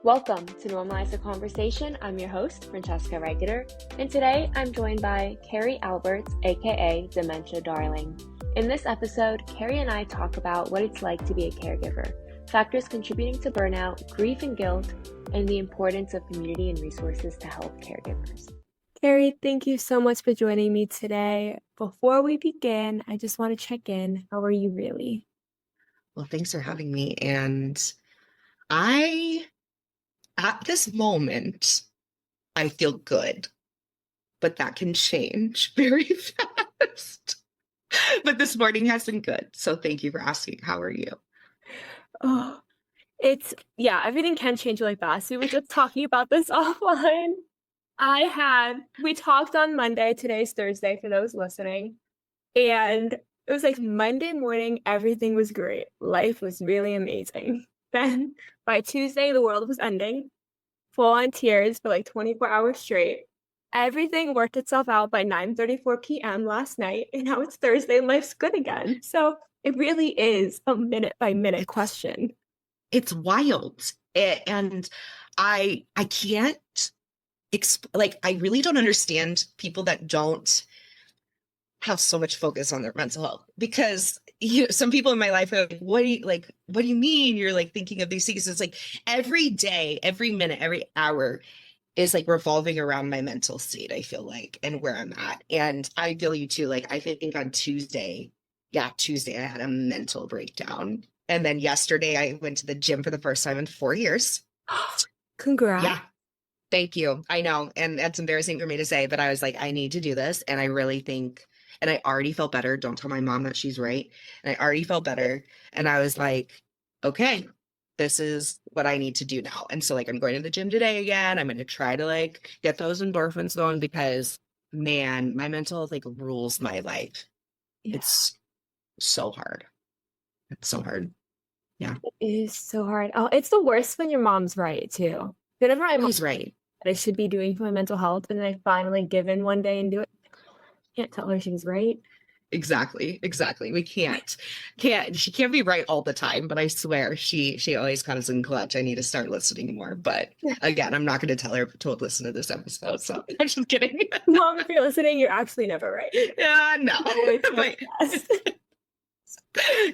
Welcome to Normalize the Conversation. I'm your host, Francesca Regular, and today I'm joined by Carrie Aalberts, aka Dementia Darling. In this episode, Carrie and I talk about what it's like to be a caregiver, factors contributing to burnout, grief and guilt, and the importance of community and resources to help caregivers. Carrie, thank you so much for joining me today. Before we begin, I just want to check in. How are you really? Well, thanks for having me. And at this moment, I feel good, but that can change very fast. But this morning has been good. So thank you for asking. How are you? Oh, everything can change really fast. We were just talking about this offline. We talked on Monday, today's Thursday for those listening, and it was like Monday morning, everything was great. Life was really amazing. Then by Tuesday, the world was ending, full on tears for like 24 hours straight. Everything worked itself out by 9:34 p.m. last night, and now it's Thursday and life's good again. So it really is a minute by minute question. It's wild. And I can't I really don't understand people that don't have so much focus on their mental health, because some people in my life are like, what do you mean you're like thinking of these things? It's like every day, every minute, every hour is like revolving around my mental state, I feel like, and where I'm at. And I feel you too. Like I think on Tuesday, I had a mental breakdown. And then yesterday I went to the gym for the first time in 4 years. Congrats. Yeah. Thank you. I know. And that's embarrassing for me to say, but I was like, I need to do this. And I really think, and I already felt better. Don't tell my mom that she's right. And I already felt better. And I was like, okay, this is what I need to do now. And so like, I'm going to the gym today again. I'm going to try to like get those endorphins going, because man, my mental health like rules my life. Yeah. It's so hard. It's so hard. Yeah. It is so hard. Oh, it's the worst when your mom's right too. Whenever I'm right. That I should be doing for my mental health, and then I finally give in one day and do it. Can't tell her she was right. Exactly. We can't. She can't be right all the time, but I swear she always comes in clutch. I need to start listening more. But again, I'm not going to tell her to listen to this episode. So I'm just kidding. Mom, if you're listening, you're actually never right. Yeah, no.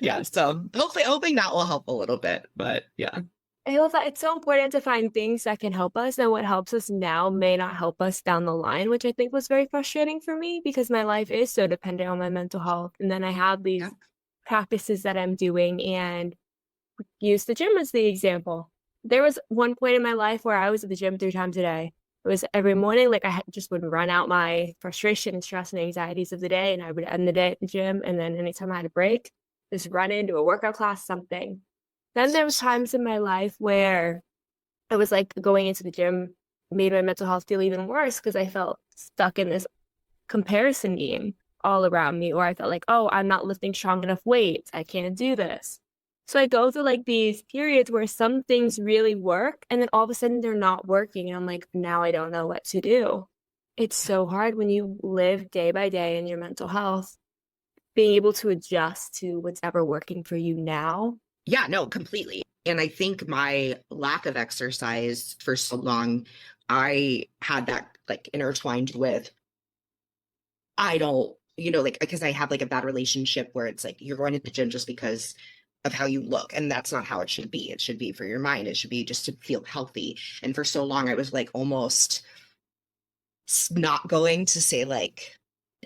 Yeah. So hoping that will help a little bit. But yeah. I love that. It's so important to find things that can help us, and what helps us now may not help us down the line, which I think was very frustrating for me, because my life is so dependent on my mental health. And then I have these practices that I'm doing, and use the gym as the example. There was one point in my life where I was at the gym 3 times a day. It was every morning, like I just would run out my frustration and stress and anxieties of the day, and I would end the day at the gym. And then anytime I had a break, just run into a workout class, something. Then there was times in my life where I was like going into the gym made my mental health feel even worse, because I felt stuck in this comparison game all around me, or I felt like, oh, I'm not lifting strong enough weights. I can't do this. So I go through like these periods where some things really work, and then all of a sudden they're not working. And I'm like, now I don't know what to do. It's so hard when you live day by day in your mental health, being able to adjust to what's ever working for you now. Yeah, no, completely. And I think my lack of exercise for so long, I had that like intertwined with, I don't, because I have like a bad relationship where it's like, you're going to the gym just because of how you look. And that's not how it should be. It should be for your mind. It should be just to feel healthy. And for so long, I was like almost not going to say like,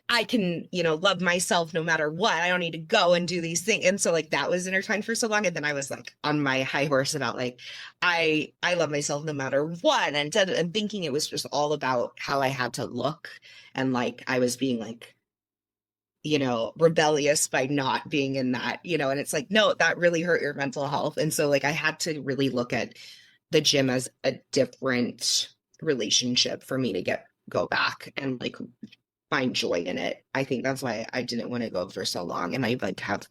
I can, love myself no matter what. I don't need to go and do these things. And so like that was intertwined for so long. And then I was like on my high horse about like, I love myself no matter what. And thinking it was just all about how I had to look. And like, I was being like, rebellious by not being in that, and it's like, no, that really hurt your mental health. And so like, I had to really look at the gym as a different relationship for me to go back and like find joy in it. I think that's why I didn't want to go for so long. And I like have,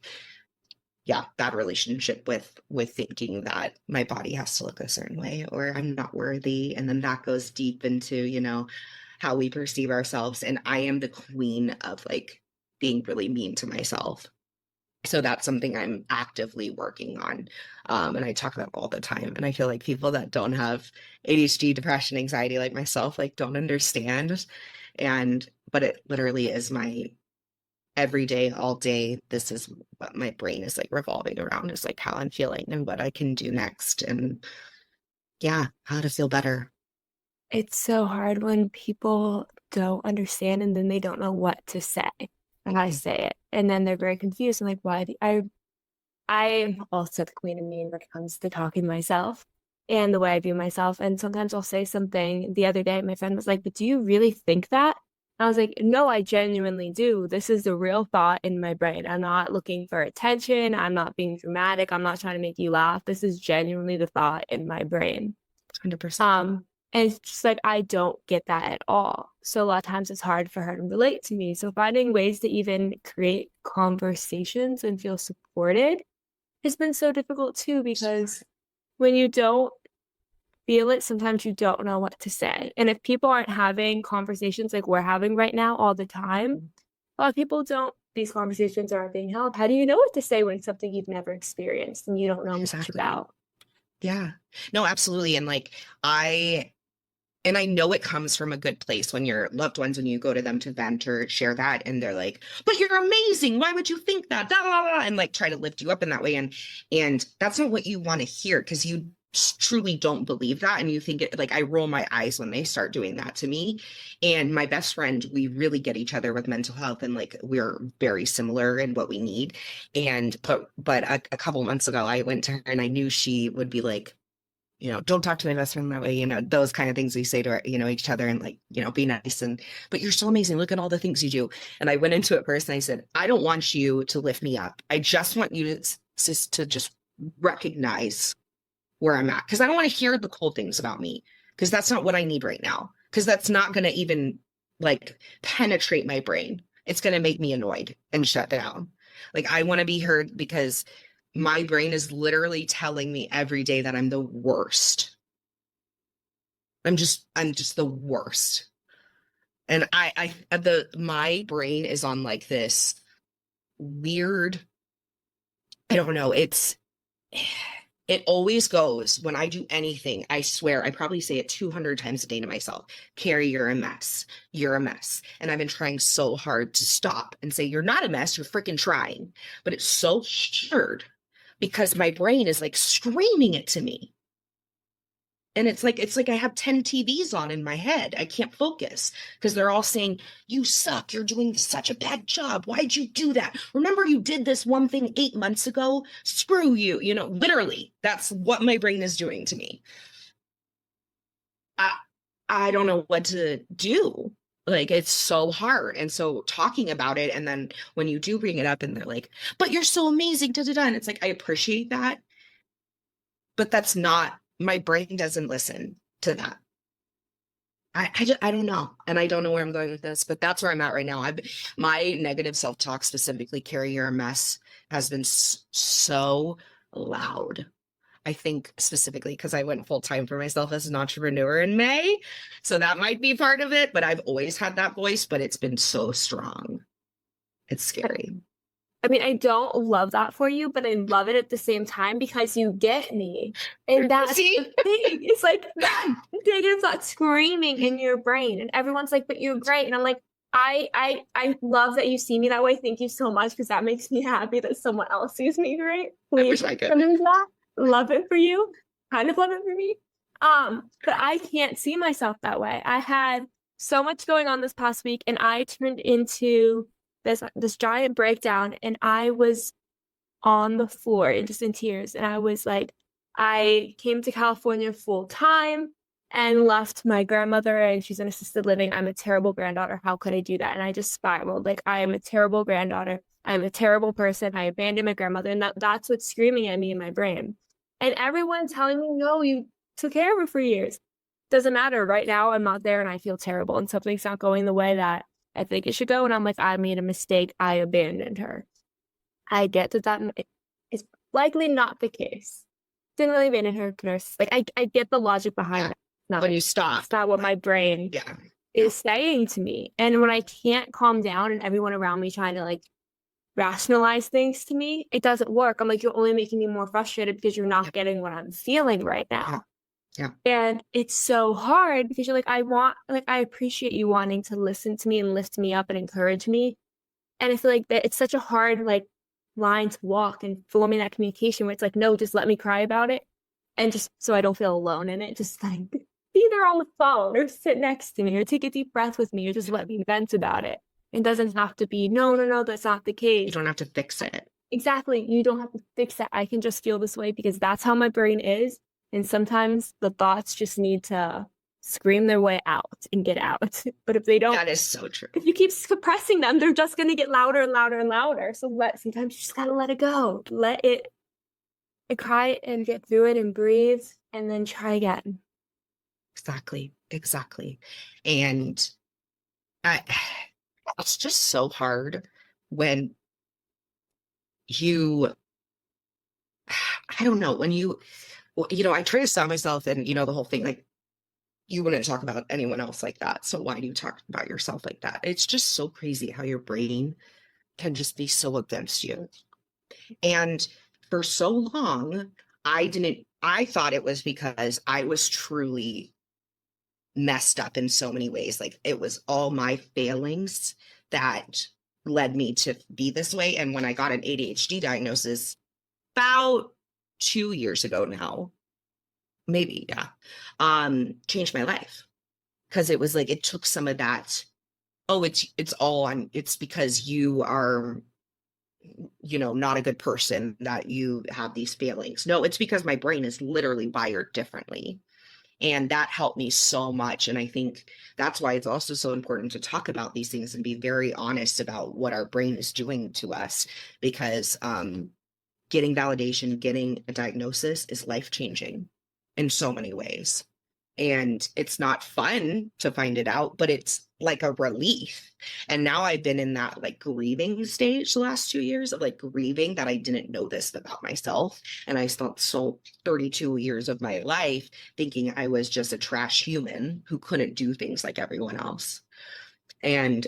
that relationship with thinking that my body has to look a certain way or I'm not worthy. And then that goes deep into, how we perceive ourselves. And I am the queen of like being really mean to myself. So that's something I'm actively working on. And I talk about all the time. And I feel like people that don't have ADHD, depression, anxiety like myself, like don't understand. But it literally is my every day, all day. This is what my brain is like revolving around, is like how I'm feeling and what I can do next. And yeah, how to feel better. It's so hard when people don't understand and then they don't know what to say or how to say it. And then they're very confused. I'm like, why do I'm also the queen of me when it comes to talking to myself and the way I view myself. And sometimes I'll say something. The other day, my friend was like, but do you really think that? I was like, no, I genuinely do. This is the real thought in my brain. I'm not looking for attention. I'm not being dramatic. I'm not trying to make you laugh. This is genuinely the thought in my brain. 100%. And it's just like, I don't get that at all. So a lot of times it's hard for her to relate to me. So finding ways to even create conversations and feel supported has been so difficult too, because when you don't feel it, sometimes you don't know what to say. And if people aren't having conversations like we're having right now all the time, a lot of people don't, these conversations aren't being held. How do you know what to say when it's something you've never experienced and you don't know much Exactly. about? Yeah. No, absolutely. And like I know it comes from a good place when your loved ones, when you go to them to vent or share that, and they're like, but you're amazing. Why would you think that? Da, da, da, and like try to lift you up in that way. And that's not what you want to hear, because you truly don't believe that. And you think it, like, I roll my eyes when they start doing that to me. And my best friend, we really get each other with mental health, and like we're very similar in what we need. And but a couple months ago, I went to her and I knew she would be like, don't talk to my best friend that way, those kind of things we say to our, each other, and like, be nice. But you're so amazing. Look at all the things you do. And I went into it first and I said, I don't want you to lift me up. I just want you to just recognize where I'm at. Cause I don't want to hear the cold things about me, because that's not what I need right now. Cause that's not going to even like penetrate my brain. It's going to make me annoyed and shut down. Like, I want to be heard, because my brain is literally telling me every day that I'm the worst. I'm just the worst. And my brain is on like this weird, I don't know, it always goes when I do anything. I swear, I probably say it 200 times a day to myself. Carrie, you're a mess. You're a mess. And I've been trying so hard to stop and say, you're not a mess. You're freaking trying. But it's so hard, because my brain is like screaming it to me. And it's like I have 10 TVs on in my head. I can't focus, because they're all saying, you suck. You're doing such a bad job. Why'd you do that? Remember, you did this one thing 8 months ago? Screw you. Literally, that's what my brain is doing to me. I, I don't know what to do. Like, it's so hard. And so talking about it, and then when you do bring it up and they're like, but you're so amazing, da, da, da. And it's like, I appreciate that, but that's not, my brain doesn't listen to that. I don't know. And I don't know where I'm going with this, but that's where I'm at right now. My negative self-talk, specifically, Carrie, you're a mess, has been so loud. I think specifically because I went full time for myself as an entrepreneur in May. So that might be part of it, but I've always had that voice, but it's been so strong. It's scary. I mean, I don't love that for you, but I love it at the same time because you get me. And that's the thing. It's like that negative thought screaming in your brain. And everyone's like, but you're great. And I'm like, I love that you see me that way. Thank you so much, because that makes me happy that someone else sees me great. I wish I could. That. Love it for you. Kind of love it for me. But I can't see myself that way. I had so much going on this past week, and I turned into this giant breakdown, and I was on the floor and just in tears. And I was like, I came to California full time and left my grandmother, and she's in assisted living. I'm a terrible granddaughter. How could I do that? And I just spiraled. Like, I am a terrible granddaughter. I'm a terrible person. I abandoned my grandmother. And that's what's screaming at me in my brain. And everyone telling me, no, you took care of her for years. Doesn't matter. Right now, I'm not there and I feel terrible. And something's not going the way that I think it should go. And I'm like, I made a mistake. I abandoned her. I get that is likely not the case. Didn't really abandon her, nurse. Like, I get the logic behind it. When you stop. It's not what my brain is saying to me. And when I can't calm down and everyone around me trying to like rationalize things to me, it doesn't work. I'm like, you're only making me more frustrated because you're not Yep. getting what I'm feeling right Yeah. now. Yeah. And it's so hard because you're like, I appreciate you wanting to listen to me and lift me up and encourage me. And I feel like that it's such a hard like line to walk and forming that communication where it's like, no, just let me cry about it. And just so I don't feel alone in it, just like be there on the phone or sit next to me or take a deep breath with me or just let me vent about it. It doesn't have to be, no, no, no, that's not the You case. don't have to fix it. Exactly. You don't have to fix it. I can just feel this way because that's how my brain is. And sometimes the thoughts just need to scream their way out and get out. But if they don't, That is so true. if you keep suppressing them, they're just going to get louder and louder and louder. So sometimes you just got to let it go. Let it and cry and get through it and breathe and then try again. Exactly. Exactly. And I, it's just so hard when you, I don't know, when I try to stop myself and, the whole thing, like, you wouldn't talk about anyone else like that. So why do you talk about yourself like that? It's just so crazy how your brain can just be so against you. And for so long, I thought it was because I was truly messed up in so many ways. Like it was all my failings that led me to be this way. And when I got an ADHD diagnosis about 2 years ago now, maybe, yeah, changed my life. Because it was like it took some of that, oh, it's because you are, not a good person that you have these feelings. No, it's because my brain is literally wired differently. And that helped me so much. And I think that's why it's also so important to talk about these things and be very honest about what our brain is doing to us, because getting validation, getting a diagnosis is life-changing in so many ways. And it's not fun to find it out, but it's like a relief. And now I've been in that like grieving stage the last 2 years of like grieving that I didn't know this about myself. And I spent so 32 years of my life thinking I was just a trash human who couldn't do things like everyone else. And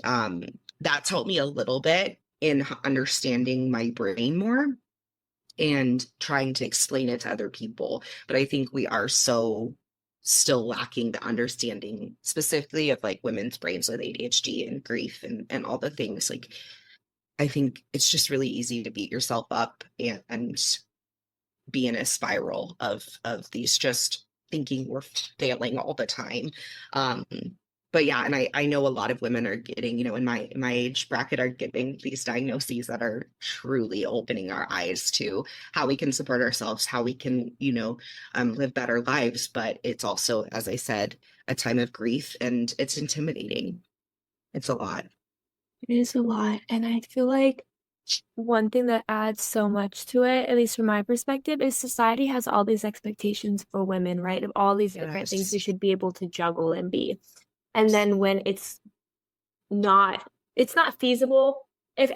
that's helped me a little bit in understanding my brain more and trying to explain it to other people. But I think we are so still lacking the understanding specifically of like women's brains with ADHD and grief and all the things. Like I think it's just really easy to beat yourself up and be in a spiral of these just thinking we're failing all the time. Um, but yeah, and I know a lot of women are getting, in my age bracket are getting these diagnoses that are truly opening our eyes to how we can support ourselves, how we can, live better lives. But it's also, as I said, a time of grief and it's intimidating. It's a lot. It is a lot. And I feel like one thing that adds so much to it, at least from my perspective, is society has all these expectations for women, right? Of all these different things we Yes. should be able to juggle and be. And then when not, it's not feasible. If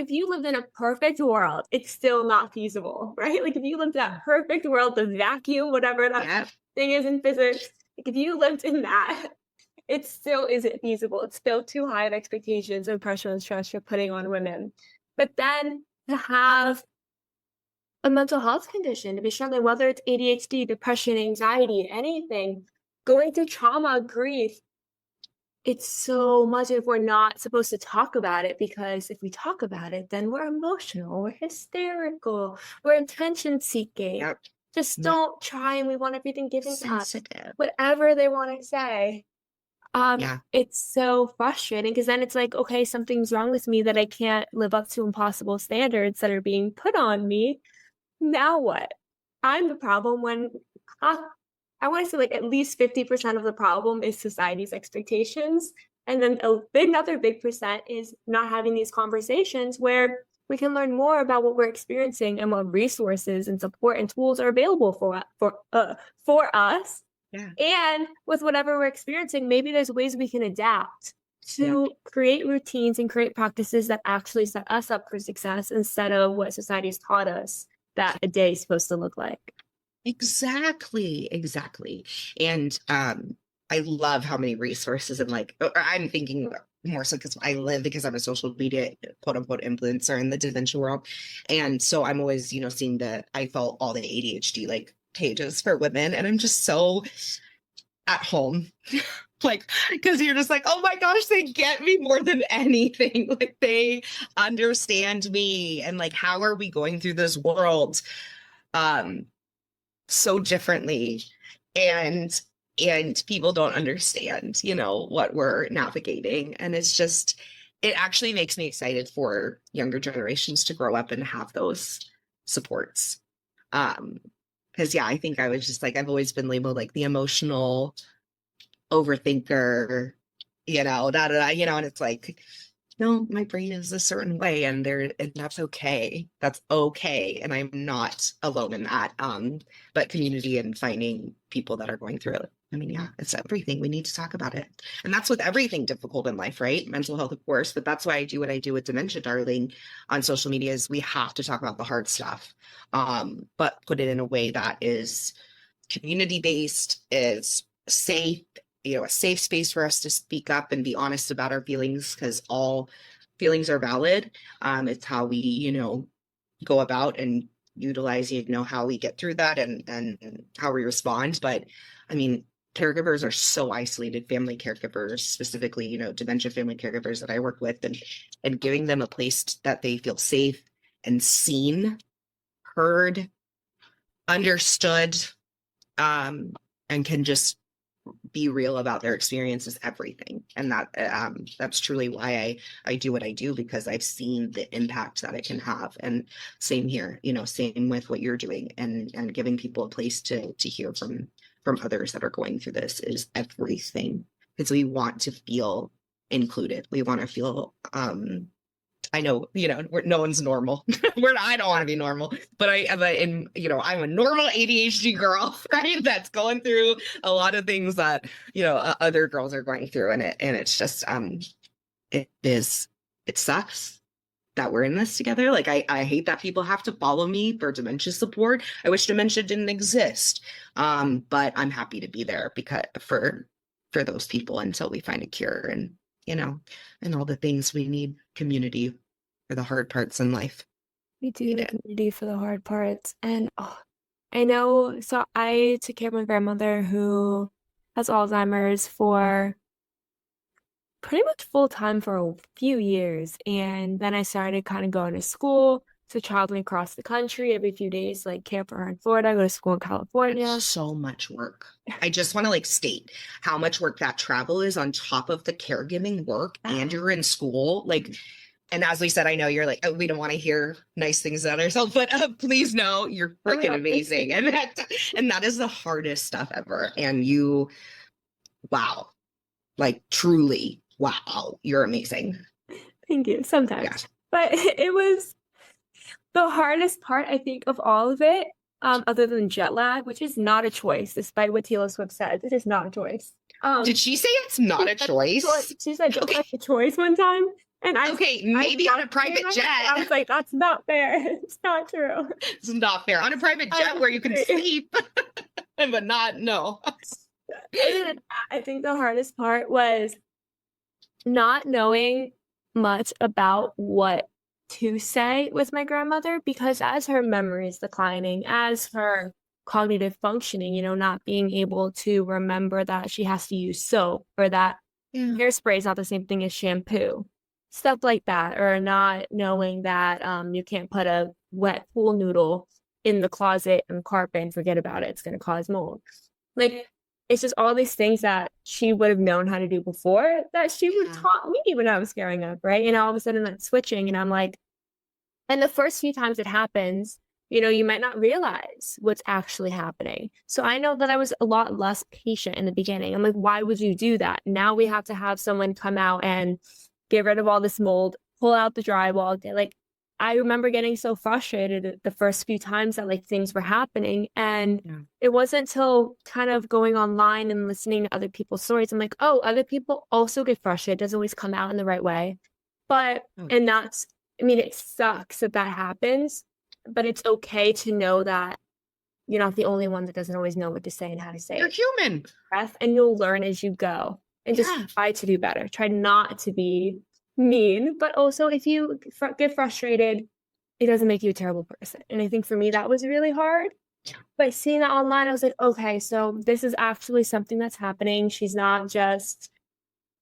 you lived in a perfect world, it's still not feasible, right? Like if you lived in that perfect world, the vacuum, whatever that Yep. thing is in physics, like if you lived in that, it still isn't feasible. It's still too high of expectations and pressure and stress you're putting on women. But then to have a mental health condition, to be struggling, whether it's ADHD, depression, anxiety, anything, going through trauma, grief, it's so much if we're not supposed to talk about it, because if we talk about it, then we're emotional, we're hysterical, we're attention seeking. Yep. Just don't try, and we want everything given to us, Sensitive. whatever they want to say. Yeah. It's so frustrating because then it's like, okay, something's wrong with me that I can't live up to impossible standards that are being put on me. Now what? I'm the problem when I want to say like at least 50% of the problem is society's expectations. And then another big percent is not having these conversations where we can learn more about what we're experiencing and what resources and support and tools are available for us. Yeah. And with whatever we're experiencing, maybe there's ways we can adapt to create routines and create practices that actually set us up for success instead of what society's taught us that a day is supposed to look like. Exactly. And I love how many resources and like I'm thinking more so because I'm a social media quote unquote influencer in the dementia world. And so I'm always, seeing I felt all the ADHD like pages for women. And I'm just so at home. Like, because you're just like, oh my gosh, they get me more than anything. Like, they understand me. And like, how are we going through this world so differently? And people don't understand, what we're navigating. And it actually makes me excited for younger generations to grow up and have those supports. Because yeah, I think I was just like, I've always been labeled like the emotional overthinker, and it's like, no, my brain is a certain way and that's okay. That's okay. And I'm not alone in that. But community and finding people that are going through it. I mean, yeah, it's everything. We need to talk about it. And that's with everything difficult in life, right? Mental health, of course, but that's why I do what I do with Dementia Darling on social media is we have to talk about the hard stuff. But put it in a way that is community-based, is safe, a safe space for us to speak up and be honest about our feelings because all feelings are valid. It's how we, go about and utilize, how we get through that and how we respond. But I mean, caregivers are so isolated, family caregivers, specifically, dementia family caregivers that I work with and giving them a place that they feel safe and seen, heard, understood, and can just be real about their experiences, everything. And that's truly why I do what I do, because I've seen the impact that it can have. And same here, same with what you're doing and giving people a place to hear from others that are going through this is everything, because we want to feel included. We want to feel I know, no one's normal. I don't want to be normal, but I'm a normal ADHD girl, right? That's going through a lot of things that, other girls are going through. And it's just, it sucks that we're in this together. Like, I hate that people have to follow me for dementia support. I wish dementia didn't exist. But I'm happy to be there because for those people until we find a cure and all the things we need. Community for the hard parts in life. We do need community for the hard parts. And I know, so I took care of my grandmother who has Alzheimer's for pretty much full time for a few years. And then I started kind of going to school, so traveling across the country every few days, like care for her in Florida, go to school in California. That's so much work. I just want to state how much work that travel is on top of the caregiving work, and you're in school. And as we said, I know you're like, oh, we don't want to hear nice things about ourselves, but please know you're freaking amazing. And that is the hardest stuff ever. And wow, truly, wow, you're amazing. Thank you. Sometimes. Yeah. But it was the hardest part, I think, of all of it, other than jet lag, which is not a choice, despite what Taylor Swift said. It is not a choice. Did she say it's not a choice? She said don't have a choice one time. And maybe on a private jet. I was like, that's not fair. It's not true. It's not fair. On a private jet where you can sleep, but no. I think the hardest part was not knowing much about what to say with my grandmother, because as her memory is declining, as her cognitive functioning, not being able to remember that she has to use soap or that hairspray is not the same thing as shampoo. Stuff like that, or not knowing that you can't put a wet pool noodle in the closet and carpet and forget about it. It's going to cause mold. It's just all these things that she would have known how to do before that she would have taught me when I was growing up, right? And all of a sudden that's switching, and I'm like, and the first few times it happens, you might not realize what's actually happening. So I know that I was a lot less patient in the beginning. I'm like, why would you do that? Now we have to have someone come out and get rid of all this mold, pull out the drywall. I remember getting so frustrated the first few times that things were happening. And it wasn't until kind of going online and listening to other people's stories, I'm like, oh, other people also get frustrated. It doesn't always come out in the right way. But, and that's, it sucks that happens, but it's okay to know that you're not the only one that doesn't always know what to say and how to say it. You're human. And you'll learn as you go. and just Yeah. try to do better. Try not to be mean, but also if you get frustrated, it doesn't make you a terrible person. And I think for me, that was really hard. Yeah. But seeing that online, I was like, okay, so this is actually something that's happening. She's not just,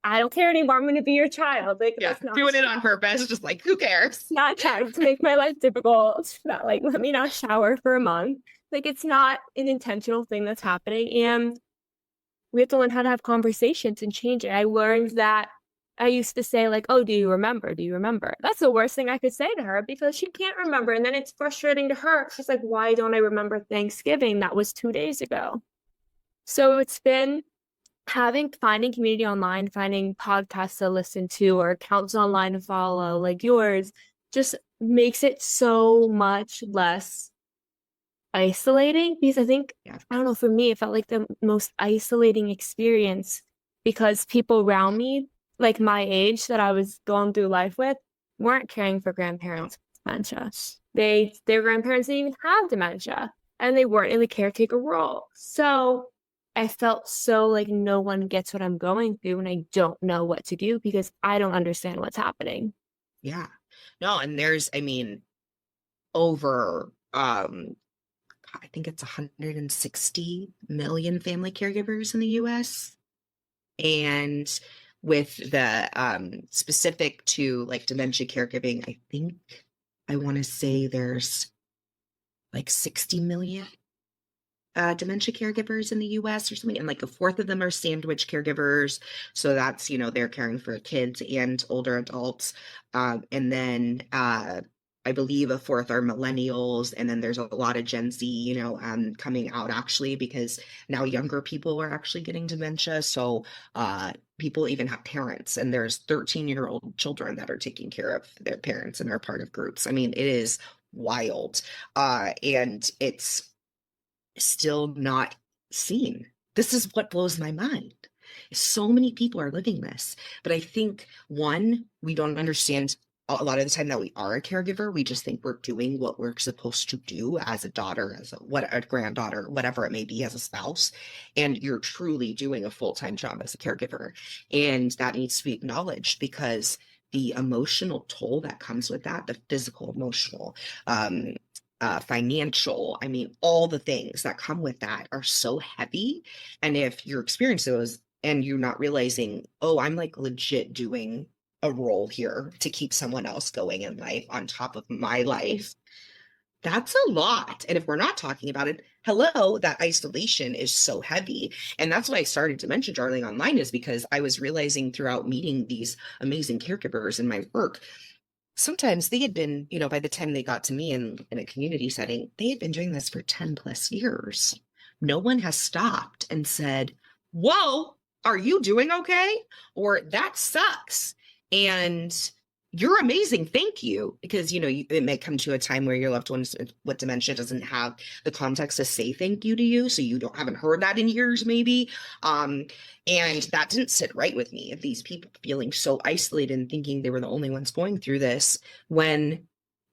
I don't care anymore. I'm going to be your child. Like, Yeah. that's not Doing it on purpose. Just like, who cares? not trying to make my life difficult. Not like, let me not shower for a month. Like, it's not an intentional thing that's happening. And we have to learn how to have conversations and change it. I learned that I used to say, like, oh, do you remember? Do you remember? That's the worst thing I could say to her because she can't remember. And then it's frustrating to her. She's like, why don't I remember Thanksgiving? That was 2 days ago. So it's been finding community online, finding podcasts to listen to or accounts online to follow, like yours, just makes it so much less isolating because I think, Yeah. I don't know, for me, it felt like the most isolating experience because people around me, like my age that I was going through life with, weren't caring for grandparents with dementia. Their grandparents didn't even have dementia and they weren't in the caretaker role. So I felt so like no one gets what I'm going through and I don't know what to do because I don't understand what's happening. Yeah. No, and there's, I mean, over I think it's 160 million family caregivers in the US. And with the specific to like dementia caregiving, I think I want to say there's like 60 million dementia caregivers in the US or something, and like a fourth of them are sandwich caregivers. So that's, they're caring for kids and older adults. And then I believe a fourth are millennials, and then there's a lot of Gen Z, coming out actually because now younger people are actually getting dementia. So people even have parents, and there's 13-year-old children that are taking care of their parents and are part of groups. I mean, it is wild. And it's still not seen. This is what blows my mind. So many people are living this, but I think one, we don't understand a lot of the time that we are a caregiver. We just think we're doing what we're supposed to do as a daughter, a granddaughter, whatever it may be, as a spouse, and you're truly doing a full-time job as a caregiver, and that needs to be acknowledged because the emotional toll that comes with that, the physical, emotional, financial, I mean, all the things that come with that are so heavy. And if you're experiencing those and you're not realizing, oh, I'm like legit doing a role here to keep someone else going in life on top of my life, that's a lot. And if we're not talking about it, hello, that isolation is so heavy. And that's why I started Dementia Darling online, is because I was realizing throughout meeting these amazing caregivers in my work, sometimes they had been, by the time they got to me in a community setting, they had been doing this for 10 plus years. No one has stopped and said, whoa, are you doing okay? Or that sucks. And you're amazing. Thank you. Because, it may come to a time where your loved ones with dementia doesn't have the context to say thank you to you. So you haven't heard that in years, maybe. And that didn't sit right with me, of these people feeling so isolated and thinking they were the only ones going through this when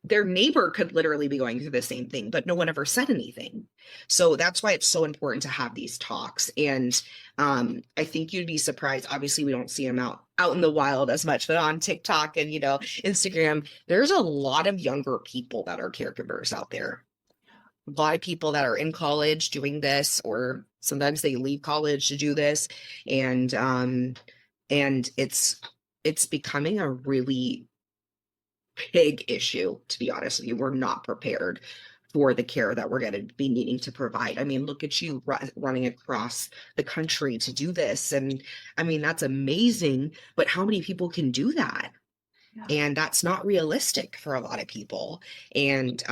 their neighbor could literally be going through the same thing, but no one ever said anything. So that's why it's so important to have these talks. And I think you'd be surprised. Obviously, we don't see them out in the wild as much, but on TikTok and, Instagram, there's a lot of younger people that are caregivers out there. A lot of people that are in college doing this, or sometimes they leave college to do this. And it's becoming a really big issue, to be honest with you. We're not prepared for the care that we're going to be needing to provide. I mean, look at you running across the country to do this. And I mean, that's amazing, but how many people can do that? Yeah. And that's not realistic for a lot of people. And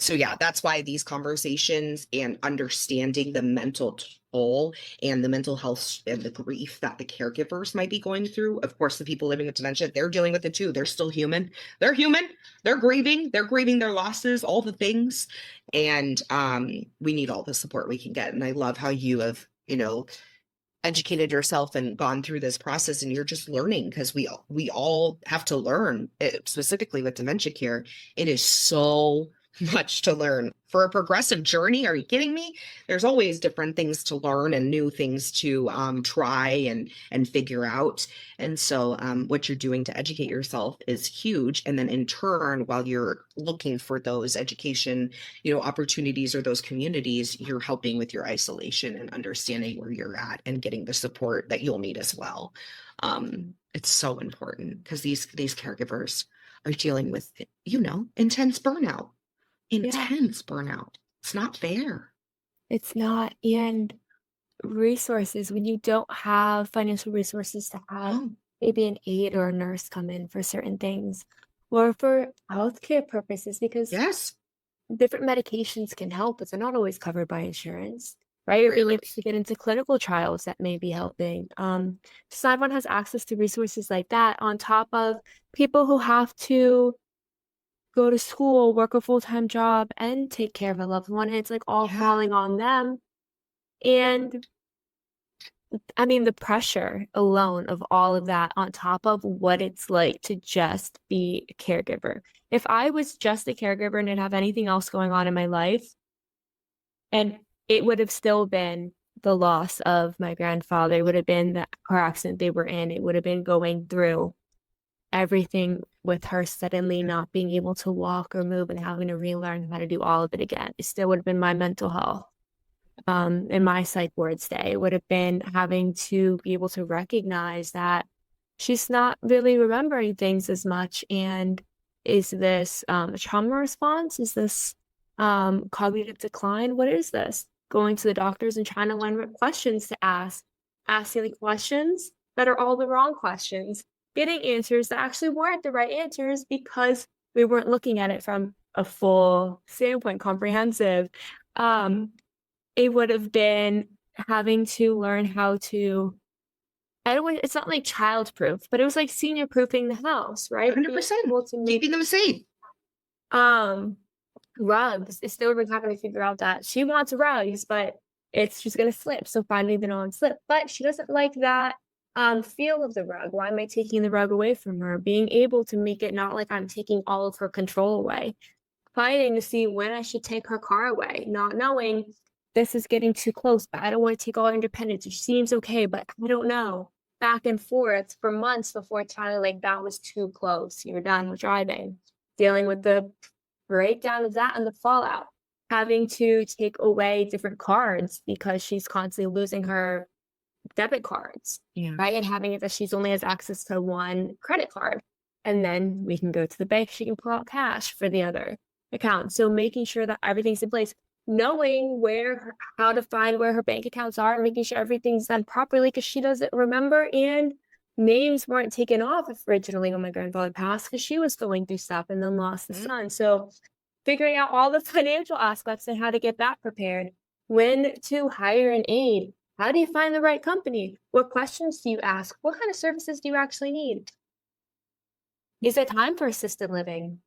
so yeah, that's why these conversations and understanding the mental toll and the mental health and the grief that the caregivers might be going through. Of course, the people living with dementia, they're dealing with it too. They're still human. They're human. They're grieving their losses, all the things. And we need all the support we can get. And I love how you have, educated yourself and gone through this process, and you're just learning, because we all have to learn, specifically with dementia care. It is so much to learn. For a progressive journey, are you kidding me? There's always different things to learn and new things to try and figure out. And so what you're doing to educate yourself is huge. And then in turn, while you're looking for those education, opportunities or those communities, you're helping with your isolation and understanding where you're at and getting the support that you'll need as well. It's so important because these caregivers are dealing with, intense burnout. Yeah, Intense burnout. It's not fair. it's not. And resources, when you don't have financial resources to have Oh, maybe an aide or a nurse come in for certain things, or for healthcare purposes, because yes. different medications can help, but they're not always covered by insurance, right? It Really. relates to get into clinical trials that may be helping. Just not everyone has access to resources like that, on top of people who have to go to school, work a full-time job, and take care of a loved one. And it's like all Yeah. falling on them. And I mean, the pressure alone of all of that, on top of what it's like to just be a caregiver. If I was just a caregiver and didn't have anything else going on in my life, and it would have still been the loss of my grandfather, it would have been the car accident they were in, it would have been going through everything with her suddenly not being able to walk or move and having to relearn how to do all of it again. It still would have been my mental health. In my psych ward stay, would have been having to be able to recognize that she's not really remembering things as much. And is this a trauma response? Is this cognitive decline? What is this? Going to the doctors and trying to learn what questions to ask, asking the questions that are all the wrong questions, getting answers that actually weren't the right answers because we weren't looking at it from a full standpoint, comprehensive. Um, it would have been having to learn how to, I don't want, it's not like child-proof, but it was like senior-proofing the house, right? Being 100%. able to make, Keeping them safe. um, rugs. It's still been having to figure out that she wants rugs, but it's just gonna slip, so finding the non-slip. But she doesn't like that, feel of the rug. Why am I taking the rug away from her? Being able to make it not like I'm taking all of her control away. Fighting to see when I should take her car away, not knowing this is getting too close, but I don't want to take all her independence. She seems okay, but I don't know. Back and forth for months before it's finally like that was too close. You're done with driving. Dealing with the breakdown of that and the fallout. Having to take away different cards because she's constantly losing her debit cards, Yeah. right? And having it that she's only has access to one credit card. And then we can go to the bank, she can pull out cash for the other account. So making sure that everything's in place, knowing how to find where her bank accounts are, and making sure everything's done properly because she doesn't remember. And names weren't taken off originally when my grandfather passed because she was going through stuff and then lost the son. So figuring out all the financial aspects and how to get that prepared, when to hire an aide, how do you find the right company? What questions do you ask? What kind of services do you actually need? Is it time for assisted living?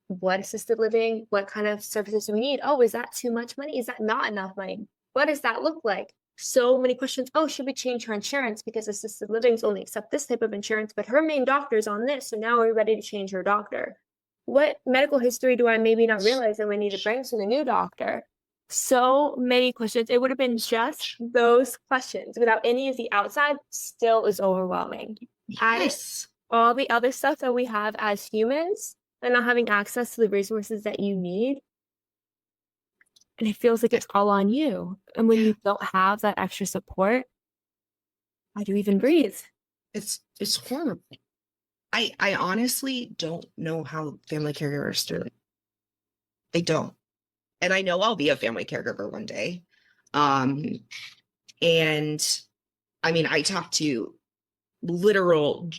What assisted living? What kind of services do we need? Oh, is that too much money? Is that not enough money? What does that look like? So many questions. Oh, should we change her insurance because assisted livings only accept this type of insurance, but her main doctor's on this, so now we're ready to change her doctor. What medical history do I maybe not realize that we need to bring to the new doctor? So many questions. It would have been just those questions without any of the outside, still is overwhelming. Yes. All the other stuff that we have as humans and not having access to the resources that you need, and it feels like it's all on you. And when you don't have that extra support, how do you even breathe? It's horrible. I honestly don't know how family caregivers do it. I don't. And I know I'll be a family caregiver one day. Um, and I mean, I talk to literal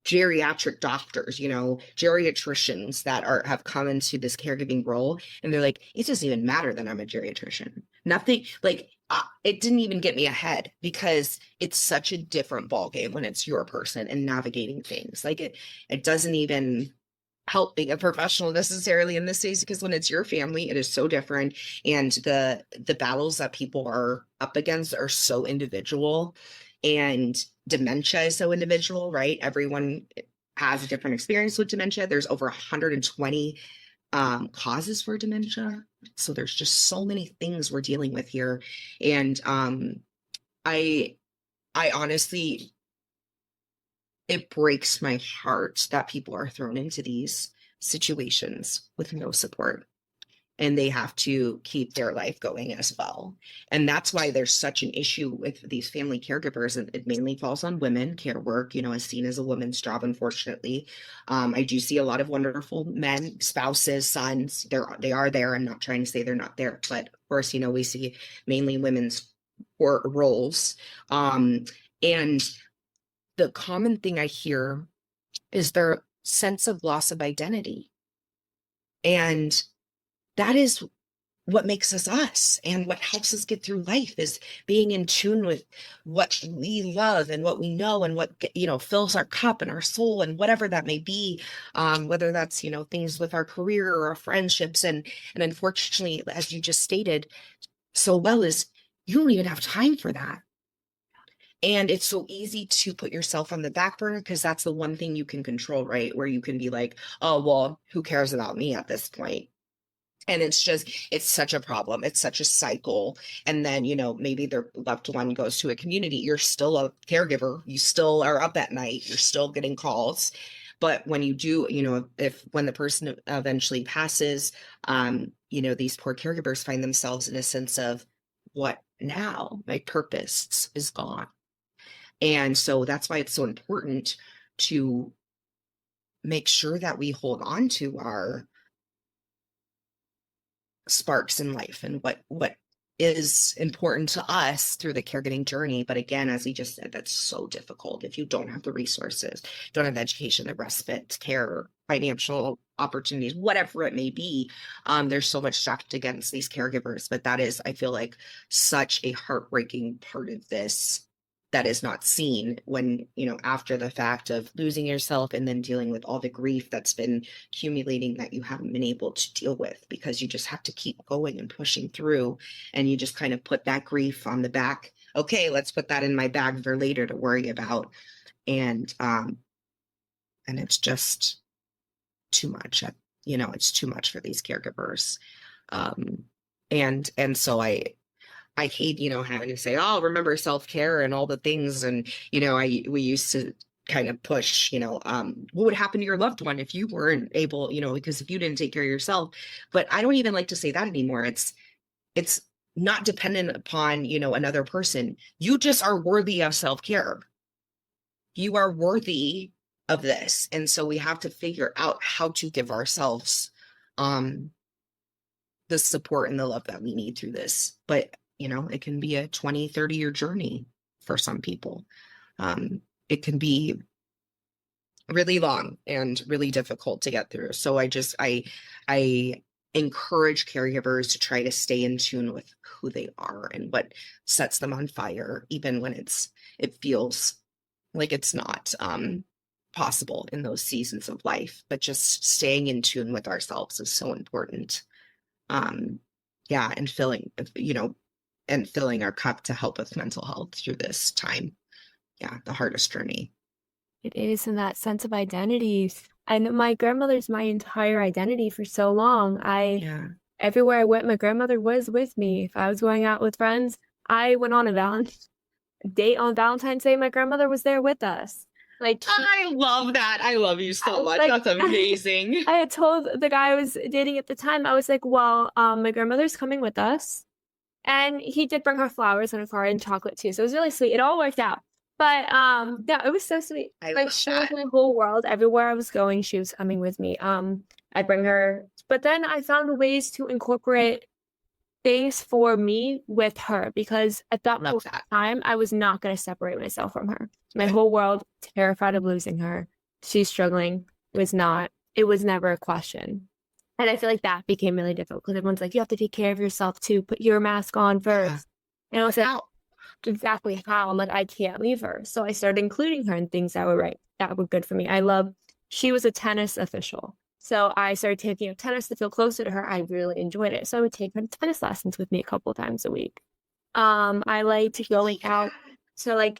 geriatric doctors, geriatricians that have come into this caregiving role, and they're like, it doesn't even matter that I'm a geriatrician. Nothing, like it didn't even get me ahead because it's such a different ballgame when it's your person and navigating things. Like it doesn't even help being a professional necessarily in this case, because when it's your family, it is so different, and the battles that people are up against are so individual, and dementia is so individual, right? Everyone has a different experience with dementia. There's over 120 causes for dementia. So there's just so many things we're dealing with here. And I I honestly, it breaks my heart that people are thrown into these situations with no support, and they have to keep their life going as well. And that's why there's such an issue with these family caregivers. And it mainly falls on women. Care work, is seen as a woman's job, unfortunately. I do see a lot of wonderful men, spouses, sons. They are there. I'm not trying to say they're not there, but of course, we see mainly women's roles. And the common thing I hear is their sense of loss of identity. And that is what makes us us, and what helps us get through life is being in tune with what we love and what we know, and what fills our cup and our soul, and whatever that may be, whether that's things with our career or our friendships. And unfortunately, as you just stated so well, is you don't even have time for that. And it's so easy to put yourself on the back burner, because that's the one thing you can control, right? Where you can be like, oh, well, who cares about me at this point? And it's such a problem. It's such a cycle. And then, maybe their loved one goes to a community. You're still a caregiver. You still are up at night. You're still getting calls. But when you do, when the person eventually passes, these poor caregivers find themselves in a sense of, what now? My purpose is gone. And so that's why it's so important to make sure that we hold on to our sparks in life, and what is important to us through the caregiving journey. But again, as we just said, that's so difficult if you don't have the resources, don't have education, the respite, care, financial opportunities, whatever it may be. There's so much stacked against these caregivers, but that is, I feel like, such a heartbreaking part of this that is not seen when, after the fact of losing yourself, and then dealing with all the grief that's been accumulating that you haven't been able to deal with, because you just have to keep going and pushing through, and you just kind of put that grief on the back. Okay, let's put that in my bag for later to worry about. And it's just too much. It's too much for these caregivers. And so I hate, having to say, oh, remember self-care and all the things. And, we used to kind of push, what would happen to your loved one if you weren't able, because if you didn't take care of yourself. But I don't even like to say that anymore. It's not dependent upon, another person. You just are worthy of self-care. You are worthy of this. And so we have to figure out how to give ourselves, the support and the love that we need through this. But it can be a 20, 30-year journey for some people. It can be really long and really difficult to get through. So I encourage caregivers to try to stay in tune with who they are and what sets them on fire, even when it feels like it's not possible in those seasons of life. But just staying in tune with ourselves is so important. Yeah, and filling our cup to help with mental health through this time. Yeah, the hardest journey. It is, and that sense of identity. And my grandmother's my entire identity for so long. Yeah. Everywhere I went, my grandmother was with me. If I was going out with friends, I went on a date on Valentine's Day, my grandmother was there with us. I love that. I love you so much. That's amazing. I had told the guy I was dating at the time, I was like, well, my grandmother's coming with us. And he did bring her flowers and a card and chocolate too. So it was really sweet. It all worked out. But yeah, it was so sweet. She was my whole world. Everywhere I was going, she was coming with me. I'd bring her, but then I found ways to incorporate things for me with her, because at that time I was not going to separate myself from her. My whole world, terrified of losing her. She's struggling. It was never a question. And I feel like that became really difficult, because everyone's like, you have to take care of yourself too. Put your mask on first. And I was like, exactly how? I'm like, I can't leave her. So I started including her in things that were good for me. She was a tennis official. So I started taking up tennis to feel closer to her. I really enjoyed it. So I would take her to tennis lessons with me a couple of times a week. I liked going out to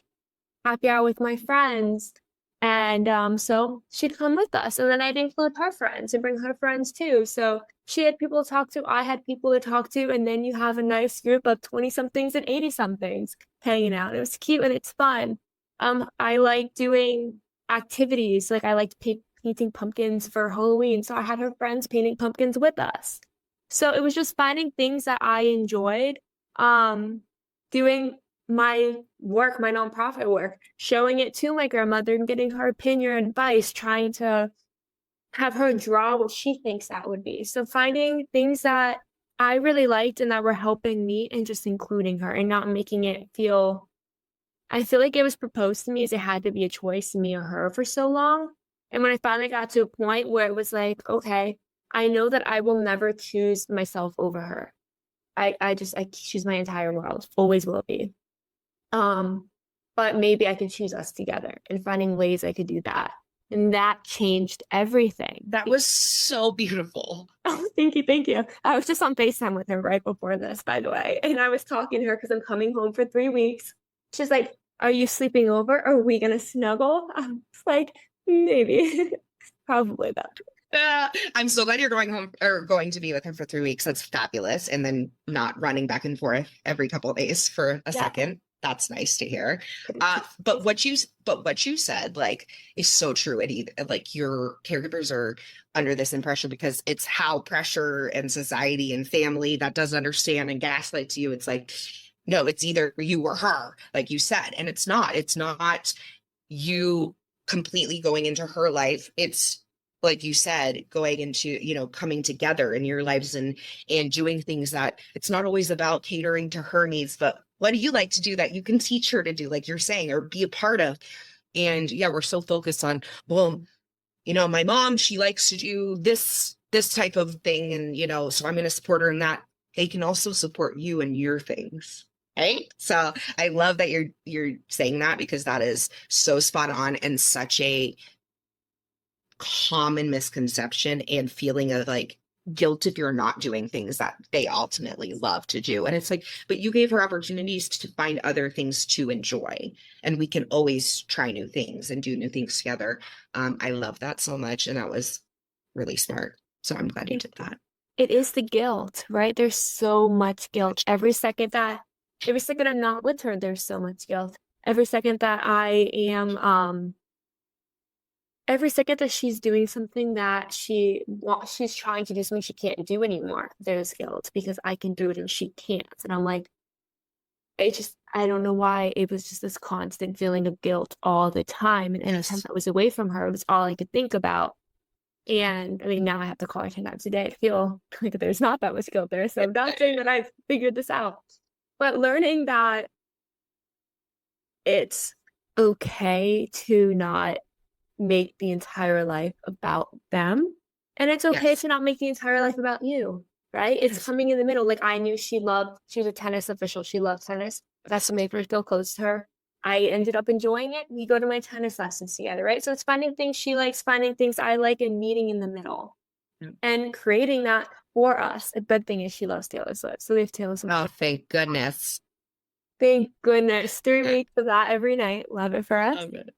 happy hour with my friends. And so she'd come with us, and then I'd include her friends and bring her friends too. So she had people to talk to, I had people to talk to, and then you have a nice group of 20 somethings and 80 somethings hanging out. It was cute and it's fun. I like doing activities, like I liked painting pumpkins for Halloween. So I had her friends painting pumpkins with us. So it was just finding things that I enjoyed, doing my work, my nonprofit work, showing it to my grandmother and getting her opinion or advice, trying to have her draw what she thinks that would be. So finding things that I really liked and that were helping me and just including her and not making it feel, I feel like it was proposed to me as it had to be a choice, me or her, for so long. And when I finally got to a point where it was like, okay, I know that I will never choose myself over her. I choose my entire world, always will be. Um, but maybe I could choose us together and finding ways I could do that. And that changed everything. That was so beautiful. Oh, thank you, thank you. I was just on FaceTime with her right before this, by the way. And I was talking to her because I'm coming home for 3 weeks. She's like, are you sleeping over? Or are we gonna snuggle? I was like, maybe. Probably that. I'm so glad you're going home or going to be with her for 3 weeks. That's fabulous. And then not running back and forth every couple of days for a second. That's nice to hear. But what you said, like, is so true. And like, your caregivers are under this impression because it's how pressure and society and family that doesn't understand and gaslights you. It's like, no, it's either you or her, like you said. And it's not you completely going into her life. It's, like you said, going into, coming together in your lives and doing things that it's not always about catering to her needs, but what do you like to do that you can teach her to do, like you're saying, or be a part of. And yeah, we're so focused on, well, my mom, she likes to do this type of thing, and so I'm going to support her in that. They can also support you in your things. Right. So I love that you're saying that, because that is so spot on and such a common misconception and feeling of like guilt if you're not doing things that they ultimately love to do. And it's like, but you gave her opportunities to find other things to enjoy, and we can always try new things and do new things together. I love that so much, and that was really smart. So I'm glad you did that. It is the guilt, right? There's so much guilt. Every second I'm not with her, there's so much guilt. Every second that every second that she's doing something that she's trying to do something she can't do anymore, there's guilt because I can do it and she can't. And I'm like, I don't know why it was just this constant feeling of guilt all the time. And anytime I was away from her, it was all I could think about. And I mean, now I have to call her 10 times a day. I feel like there's not that much guilt there. So I'm not saying that I've figured this out, but learning that it's okay to not make the entire life about them. And it's okay to not make the entire life about you, right? It's coming in the middle. Like I knew she was a tennis official. She loved tennis. That's what made her feel close to her. I ended up enjoying it. We go to my tennis lessons together, right? So it's finding things she likes, finding things I like, and meeting in the middle and creating that for us. A big thing is she loves Taylor Swift. So we have Taylor Swift. Oh, thank goodness. Thank goodness. 3 weeks of that every night. Love it for us. Love it.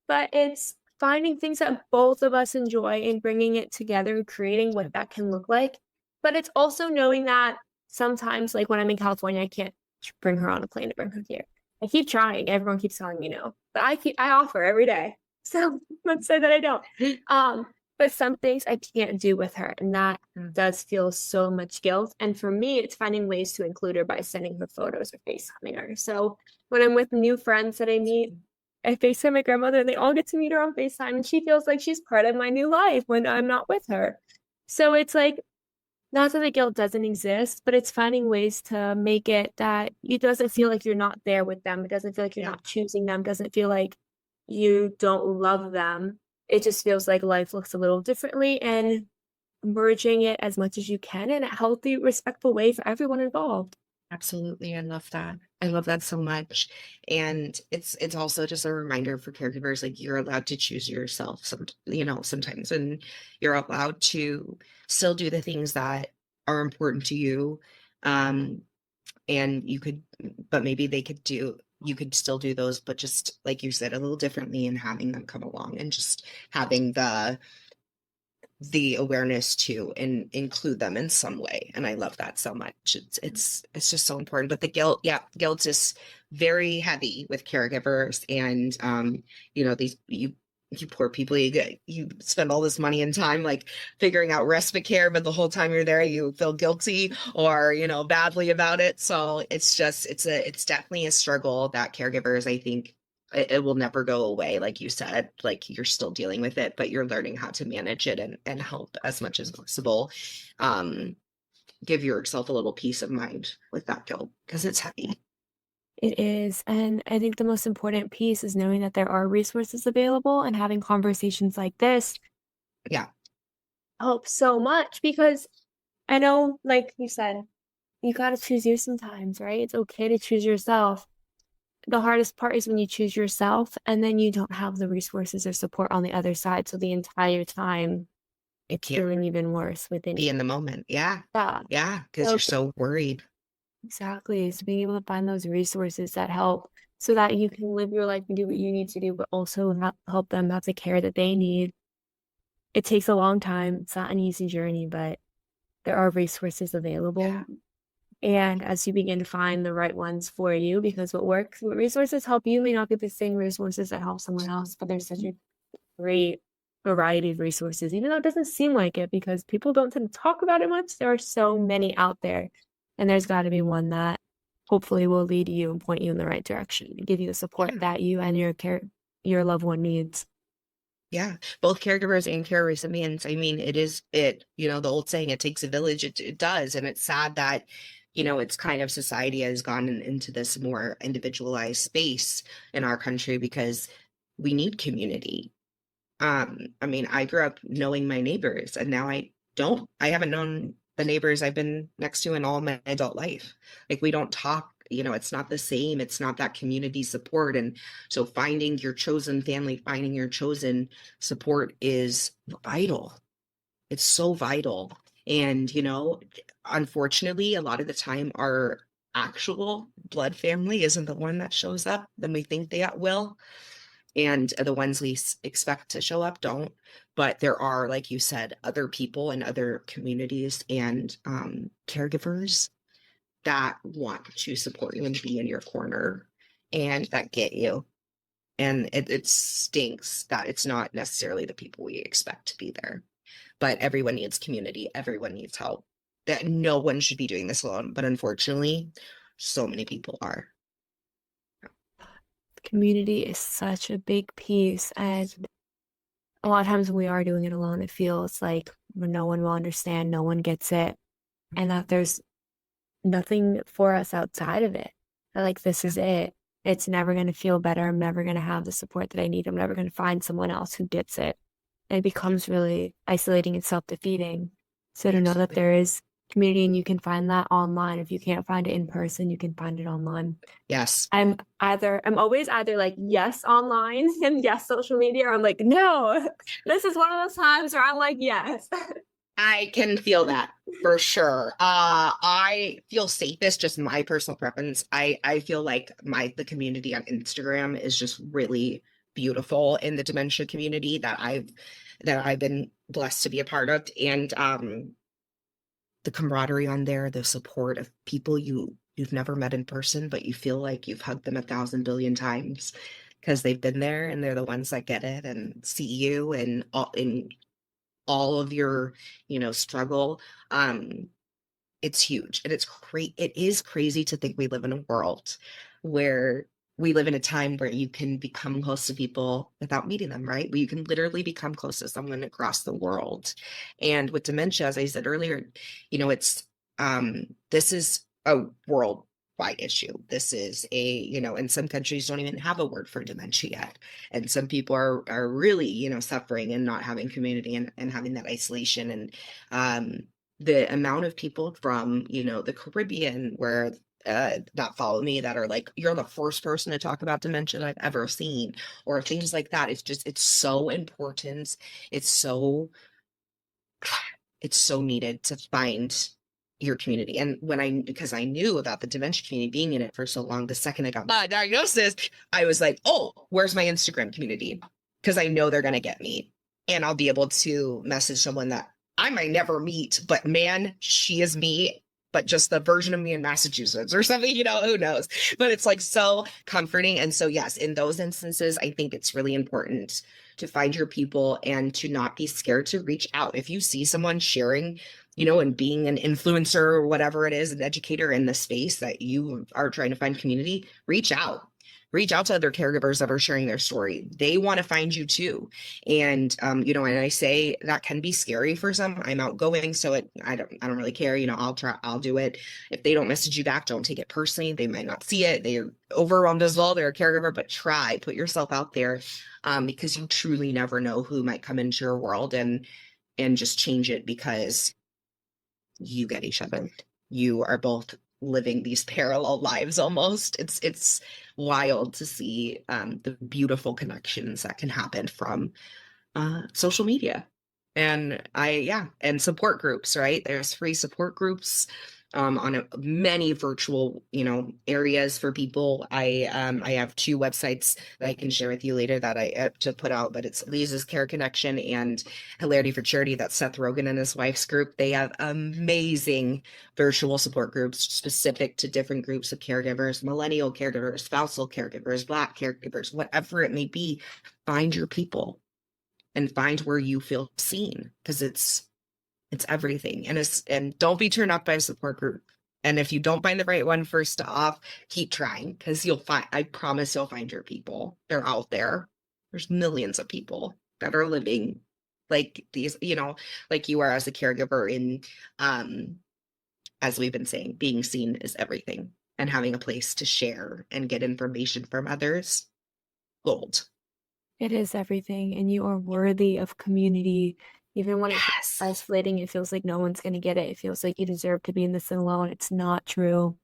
But it's finding things that both of us enjoy and bringing it together and creating what that can look like. But it's also knowing that sometimes, like when I'm in California, I can't bring her on a plane to bring her here. I keep trying. Everyone keeps telling me no, but I offer every day. So let's say that I don't. But some things I can't do with her, and that does feel so much guilt. And for me, it's finding ways to include her by sending her photos or FaceTiming her. So when I'm with new friends that I meet, I FaceTime my grandmother, and they all get to meet her on FaceTime, and she feels like she's part of my new life when I'm not with her. So it's like, not that the guilt doesn't exist, but it's finding ways to make it that it doesn't feel like you're not there with them. It doesn't feel like you're not choosing them. It doesn't feel like you don't love them. It just feels like life looks a little differently, and merging it as much as you can in a healthy, respectful way for everyone involved. Absolutely. I love that. I love that so much. And it's also just a reminder for caregivers, like you're allowed to choose yourself sometimes, and you're allowed to still do the things that are important to you. And you could, but maybe they could do you could still do those, but just like you said, a little differently, and having them come along and just having the awareness to and include them in some way. And I love that so much. It's just so important. But the guilt, yeah, guilt is very heavy with caregivers. And these you poor people, you spend all this money and time like figuring out respite care, but the whole time you're there you feel guilty or badly about it. So it's definitely a struggle that caregivers, I think, it will never go away. Like you said, like you're still dealing with it, but you're learning how to manage it and help as much as possible. Um, Give yourself a little peace of mind with that guilt because it's heavy. It is, and I think the most important piece is knowing that there are resources available and having conversations like this Yeah. helps so much because I know, like you said, you gotta choose you sometimes, right? It's okay to choose yourself. The hardest part is when you choose yourself and then you don't have the resources or support on the other side, so the entire time, You it's can't feeling even worse within be you. in the moment. Yeah. Yeah. Yeah. Because So you're so worried. exactly, so being able to find those resources that help so that you can live your life and do what you need to do, but also help them have the care that they need. It takes a long time, it's not an easy journey, but there are resources Yeah. available. And as you begin to find the right ones for you, because what resources help you may not be the same resources that help someone else, but there's such a great variety of resources, even though it doesn't seem like it because people don't tend to talk about it much. There are so many out there, and there's got to be one that hopefully will lead you and point you in the right direction and give you the support Yeah. that you and your loved one needs. Yeah, both caregivers and care recipients. I mean, the old saying, it takes a village. It does. And it's sad that, it's kind of society has gone into this more individualized space in our country because we need community. I mean, I grew up knowing my neighbors and now I haven't known the neighbors I've been next to in all my adult life. Like we don't talk, it's not the same. It's not that community support. And so finding your chosen family, finding your chosen support is vital. It's so vital. And, unfortunately, a lot of the time our actual blood family isn't the one that shows up than we think they will, and the ones we expect to show up don't. But there are, like you said, other people in other communities and caregivers that want to support you and be in your corner and that get you. And it stinks that it's not necessarily the people we expect to be there, but everyone needs community, everyone needs help, that no one should be doing this alone, but unfortunately so many people are. Community is such a big piece, and a lot of times when we are doing it alone, it feels like no one will understand, no one gets it, and that there's nothing for us outside of it. Like, this is it. It's never going to feel better. I'm never going to have the support that I need. I'm never going to find someone else who gets it. And it becomes really isolating and self-defeating. So to know that Absolutely. there is community and you can find that online. If you can't find it in person, you can find it online. Yes. I'm always either like, yes, online and yes, social media, or I'm like, no, this is one of those times where I'm like, yes. I can feel that for sure. I feel safest, just my personal preference. I feel like the community on Instagram is just really beautiful in the dementia community that I've been blessed to be a part of. And the camaraderie on there, the support of people you've never met in person, but you feel like you've hugged them 1,000 billion times because they've been there and they're the ones that get it and see you and all of your struggle. It's huge, and it is crazy to think we live in a world where we live in a time where you can become close to people without meeting them, right? Where you can literally become close to someone across the world. And with dementia, as I said earlier, it's this is a worldwide issue. This is in some countries don't even have a word for dementia yet. And some people are really, suffering and not having community and having that isolation. And the amount of people from, the Caribbean where that follow me that are like, you're the first person to talk about dementia I've ever seen, or things like that. It's so important. It's so it's so needed to find your community. And because I knew about the dementia community being in it for so long, the second I got my diagnosis, I was like, oh, where's my Instagram community? Because I know they're going to get me. And I'll be able to message someone that I might never meet, but man, she is me, but just the version of me in Massachusetts or something, who knows? But it's like so comforting. And so, yes, in those instances, I think it's really important to find your people and to not be scared to reach out. If you see someone sharing, and being an influencer or whatever it is, an educator in the space that you are trying to find community, reach out. Reach out to other caregivers that are sharing their story. They want to find you too. And, and I say that can be scary for some. I'm outgoing, so I don't really care. I'll do it. If they don't message you back, don't take it personally. They might not see it. They're overwhelmed as well. They're a caregiver, but put yourself out there, because you truly never know who might come into your world and just change it because you get each other. You are both living these parallel lives almost. It's wild to see the beautiful connections that can happen from social media. And and support groups, right? There's free support groups on many virtual, areas for people. I have 2 websites that I can share with you later that I have to put out, but it's Lisa's Care Connection and Hilarity for Charity. That's Seth Rogen and his wife's group. They have amazing virtual support groups specific to different groups of caregivers, millennial caregivers, spousal caregivers, Black caregivers, whatever it may be. Find your people and find where you feel seen, because it's everything. And don't be turned off by a support group. And if you don't find the right one, first off, keep trying, because I promise you'll find your people. They're out there. There's millions of people that are living like these, like you are as a caregiver. In as we've been saying, being seen is everything, and having a place to share and get information from others, gold. It is everything, and you are worthy of community. Even when it's Yes. isolating, it feels like no one's going to get it. It feels like you deserve to be in this alone. It's not true.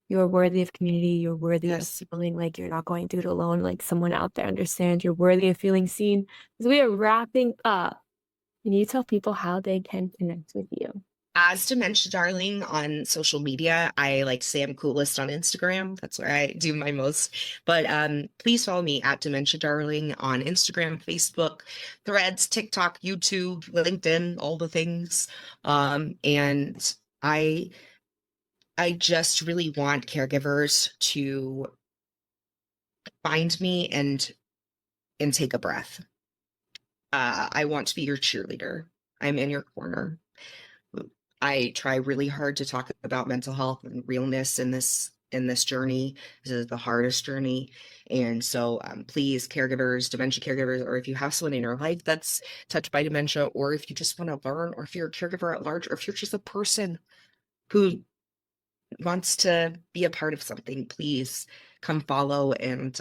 You're worthy of community. You're worthy of feeling like you're not going through it alone, like someone out there understands. You're worthy of feeling seen. As we are wrapping up, can you tell people how they can connect with you? As Dementia Darling on social media. I like to say I'm coolest on Instagram. That's where I do my most. But please follow me at Dementia Darling on Instagram, Facebook, Threads, TikTok, YouTube, LinkedIn, all the things. And I just really want caregivers to find me and take a breath. I want to be your cheerleader. I'm in your corner. I try really hard to talk about mental health and realness in this journey. This is the hardest journey. And so please, caregivers, dementia caregivers, or if you have someone in your life that's touched by dementia, or if you just want to learn, or if you're a caregiver at large, or if you're just a person who wants to be a part of something, please come follow and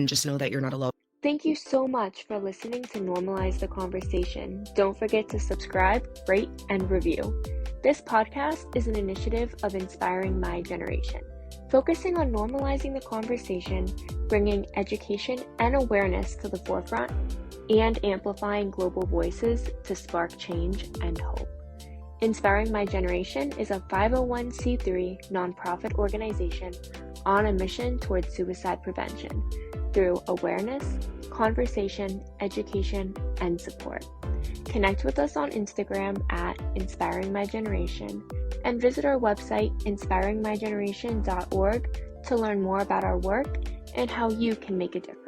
just know that you're not alone. Thank you so much for listening to Normalize the Conversation. Don't forget to subscribe, rate, and review. This podcast is an initiative of Inspiring My Generation, focusing on normalizing the conversation, bringing education and awareness to the forefront, and amplifying global voices to spark change and hope. Inspiring My Generation is a 501c3 nonprofit organization on a mission towards suicide prevention through awareness, conversation, education, and support. Connect with us on Instagram at Inspiring My Generation and visit our website inspiringmygeneration.org to learn more about our work and how you can make a difference.